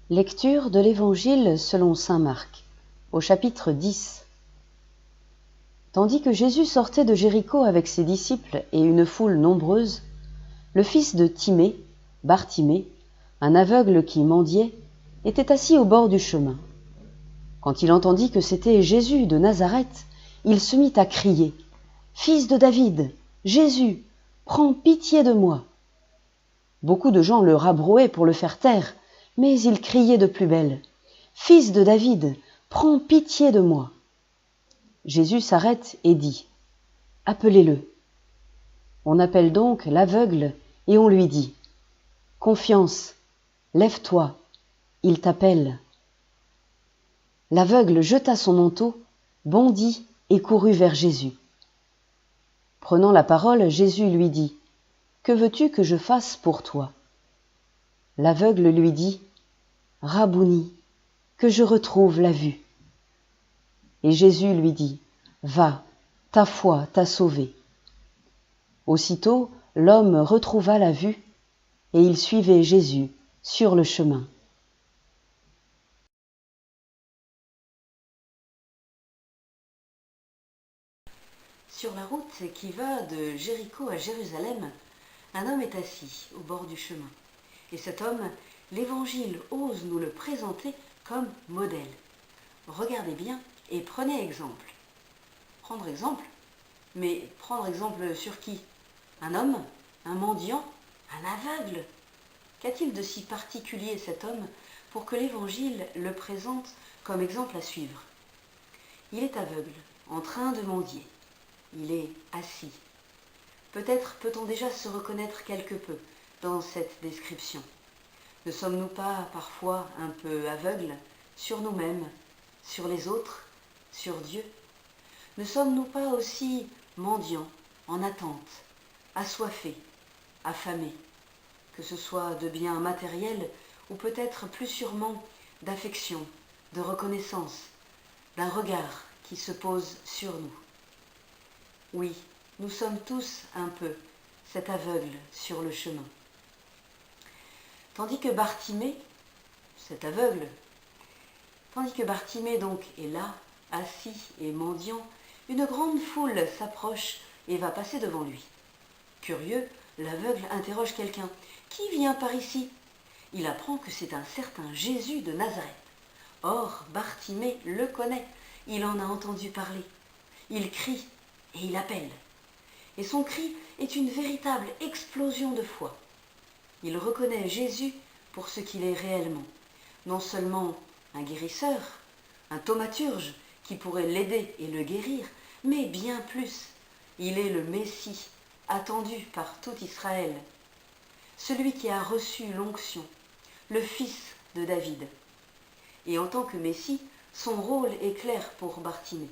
Lecture de l'Évangile selon saint Marc, au chapitre 10. Tandis que Jésus sortait de Jéricho avec ses disciples et une foule nombreuse, le fils de Timée, Bartimée, un aveugle qui mendiait, était assis au bord du chemin. Quand il entendit que c'était Jésus de Nazareth, il se mit à crier : « Fils de David, Jésus, prends pitié de moi !» Beaucoup de gens le rabrouaient pour le faire taire, mais il criait de plus belle : « Fils de David, prends pitié de moi !» Jésus s'arrête et dit : « Appelez-le. » On appelle donc l'aveugle et on lui dit : « Confiance, lève-toi, il t'appelle. » L'aveugle jeta son manteau, bondit et courut vers Jésus. Prenant la parole, Jésus lui dit : « Que veux-tu que je fasse pour toi ? » L'aveugle lui dit : « Rabouni, que je retrouve la vue. » Et Jésus lui dit : « Va, ta foi t'a sauvé. » Aussitôt, l'homme retrouva la vue, et il suivait Jésus sur le chemin. Sur la route qui va de Jéricho à Jérusalem, un homme est assis au bord du chemin. Et cet homme, l'Évangile ose nous le présenter comme modèle. Regardez bien et prenez exemple. Prendre exemple ? Mais prendre exemple sur qui ? Un homme ? Un mendiant ? Un aveugle ? Qu'a-t-il de si particulier cet homme pour que l'Évangile le présente comme exemple à suivre ? Il est aveugle, en train de mendier. Il est assis. Peut-être peut-on déjà se reconnaître quelque peu dans cette description. Ne sommes-nous pas parfois un peu aveugles sur nous-mêmes, sur les autres, sur Dieu ? Ne sommes-nous pas aussi mendiants, en attente, assoiffés, affamés, que ce soit de biens matériels ou peut-être plus sûrement d'affection, de reconnaissance, d'un regard qui se pose sur nous ? Oui, nous sommes tous un peu cet aveugle sur le chemin. Tandis que Bartimée, cet aveugle, donc est là, assis et mendiant, une grande foule s'approche et va passer devant lui. Curieux, l'aveugle interroge quelqu'un : « Qui vient par ici ?» Il apprend que c'est un certain Jésus de Nazareth. Or, Bartimée le connaît, il en a entendu parler. Il crie et il appelle. Et son cri est une véritable explosion de foi. Il reconnaît Jésus pour ce qu'il est réellement. Non seulement un guérisseur, un thaumaturge qui pourrait l'aider et le guérir, mais bien plus, il est le Messie attendu par tout Israël, celui qui a reçu l'onction, le fils de David. Et en tant que Messie, son rôle est clair pour Bartimée.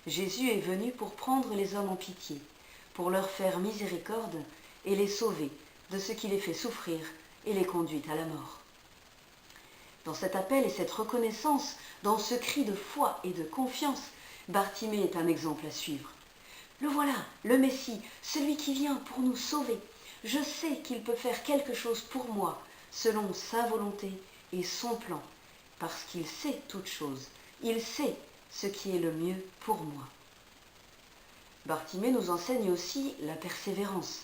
Jésus est venu pour prendre les hommes en pitié, pour leur faire miséricorde et les sauver de ce qui les fait souffrir et les conduit à la mort. Dans cet appel et cette reconnaissance, dans ce cri de foi et de confiance, Bartimée est un exemple à suivre. Le voilà, le Messie, celui qui vient pour nous sauver. Je sais qu'il peut faire quelque chose pour moi, selon sa volonté et son plan, parce qu'il sait toutes choses. Il sait ce qui est le mieux pour moi. Bartimée nous enseigne aussi la persévérance.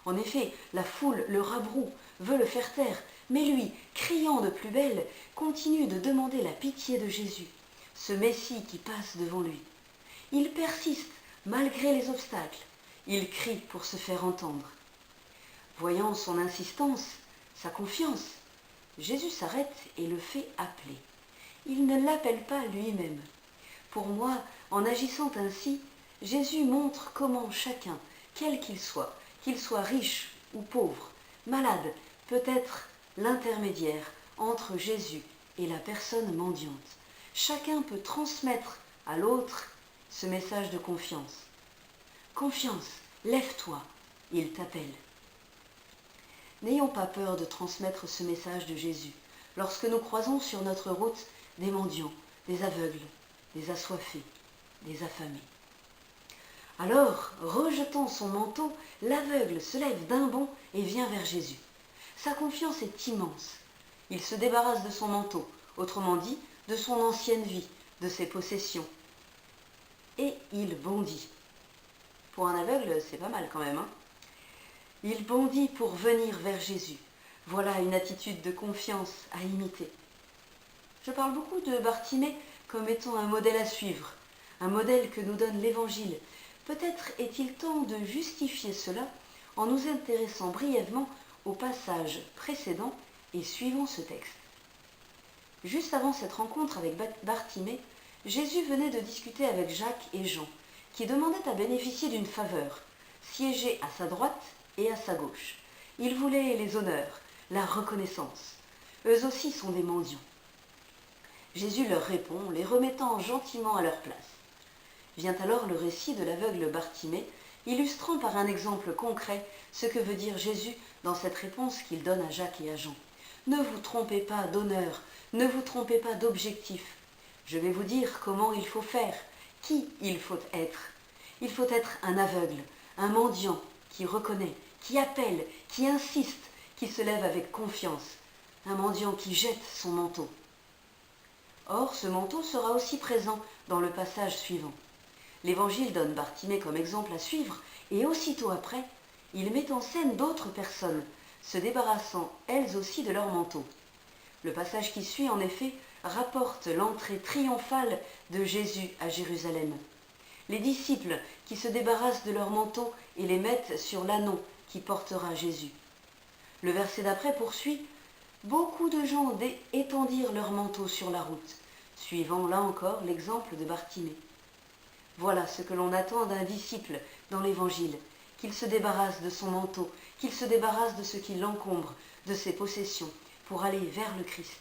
En effet, la foule le rabroue, veut le faire taire, mais lui, criant de plus belle, continue de demander la pitié de Jésus, ce Messie qui passe devant lui. Il persiste malgré les obstacles, il crie pour se faire entendre. Voyant son insistance, sa confiance, Jésus s'arrête et le fait appeler. Il ne l'appelle pas lui-même. Pour moi, en agissant ainsi, Jésus montre comment chacun, quel qu'il soit riche ou pauvre, malade, peut être l'intermédiaire entre Jésus et la personne mendiante. Chacun peut transmettre à l'autre ce message de confiance. Confiance, lève-toi, il t'appelle. N'ayons pas peur de transmettre ce message de Jésus lorsque nous croisons sur notre route des mendiants, des aveugles, des assoiffés, des affamés. Alors, rejetant son manteau, l'aveugle se lève d'un bond et vient vers Jésus. Sa confiance est immense. Il se débarrasse de son manteau, autrement dit, de son ancienne vie, de ses possessions. Et il bondit. Pour un aveugle, c'est pas mal quand même, hein. Il bondit pour venir vers Jésus. Voilà une attitude de confiance à imiter. Je parle beaucoup de Bartimée comme étant un modèle à suivre, un modèle que nous donne l'Évangile. Peut-être est-il temps de justifier cela en nous intéressant brièvement au passage précédent et suivant ce texte. Juste avant cette rencontre avec Bartimée, Jésus venait de discuter avec Jacques et Jean, qui demandaient à bénéficier d'une faveur, siéger à sa droite et à sa gauche. Ils voulaient les honneurs, la reconnaissance. Eux aussi sont des mendiants. Jésus leur répond, les remettant gentiment à leur place. Vient alors le récit de l'aveugle Bartimée, illustrant par un exemple concret ce que veut dire Jésus dans cette réponse qu'il donne à Jacques et à Jean. Ne vous trompez pas d'honneur, ne vous trompez pas d'objectif. Je vais vous dire comment il faut faire, qui il faut être. Il faut être un aveugle, un mendiant qui reconnaît, qui appelle, qui insiste, qui se lève avec confiance, un mendiant qui jette son manteau. Or, ce manteau sera aussi présent dans le passage suivant. L'Évangile donne Bartimée comme exemple à suivre, et aussitôt après, il met en scène d'autres personnes, se débarrassant elles aussi de leur manteau. Le passage qui suit, en effet, rapporte l'entrée triomphale de Jésus à Jérusalem. Les disciples qui se débarrassent de leur manteau et les mettent sur l'ânon qui portera Jésus. Le verset d'après poursuit « Beaucoup de gens étendirent leur manteau sur la route », suivant là encore l'exemple de Bartimée. Voilà ce que l'on attend d'un disciple dans l'Évangile, qu'il se débarrasse de son manteau, qu'il se débarrasse de ce qui l'encombre, de ses possessions, pour aller vers le Christ.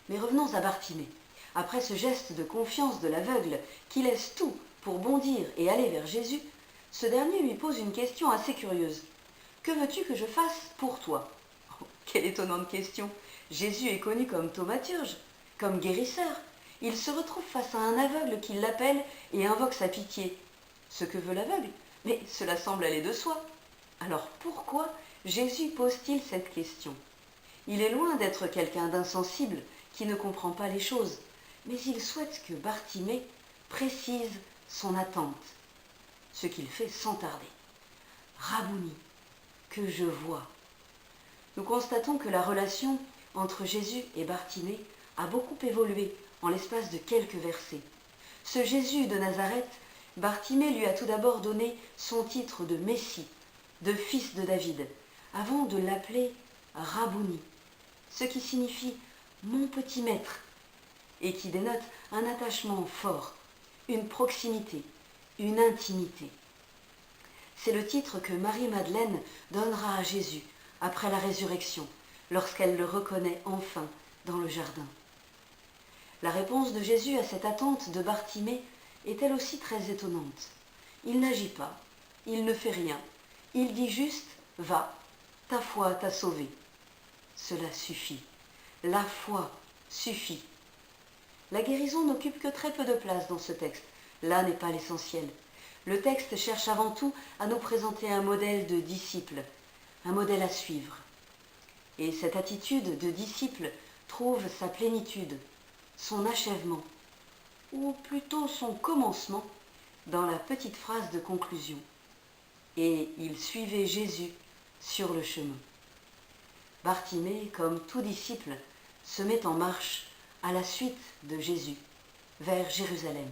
Mais revenons à Bartimée. Après ce geste de confiance de l'aveugle qui laisse tout pour bondir et aller vers Jésus, ce dernier lui pose une question assez curieuse. « Que veux-tu que je fasse pour toi ?» Oh, quelle étonnante question! Jésus est connu comme thaumaturge, comme guérisseur. Il se retrouve face à un aveugle qui l'appelle et invoque sa pitié. Ce que veut l'aveugle? Mais cela semble aller de soi. Alors pourquoi Jésus pose-t-il cette question? Il est loin d'être quelqu'un d'insensible qui ne comprend pas les choses, mais il souhaite que Bartimée précise son attente, ce qu'il fait sans tarder. « Rabouni, que je vois ». Nous constatons que la relation entre Jésus et Bartimée a beaucoup évolué en l'espace de quelques versets. Ce Jésus de Nazareth, Bartimée lui a tout d'abord donné son titre de Messie, de fils de David, avant de l'appeler Rabouni, ce qui signifie « mon petit maître » et qui dénote un attachement fort, une proximité, une intimité. C'est le titre que Marie-Madeleine donnera à Jésus après la résurrection, lorsqu'elle le reconnaît enfin dans le jardin. La réponse de Jésus à cette attente de Bartimée est elle aussi très étonnante. Il n'agit pas, il ne fait rien, il dit juste « Va, ta foi t'a sauvé ». Cela suffit. La foi suffit. La guérison n'occupe que très peu de place dans ce texte. Là n'est pas l'essentiel. Le texte cherche avant tout à nous présenter un modèle de disciple, un modèle à suivre. Et cette attitude de disciple trouve sa plénitude, son achèvement, ou plutôt son commencement, dans la petite phrase de conclusion. Et il suivait Jésus sur le chemin. Bartimée, comme tout disciple, se met en marche à la suite de Jésus vers Jérusalem.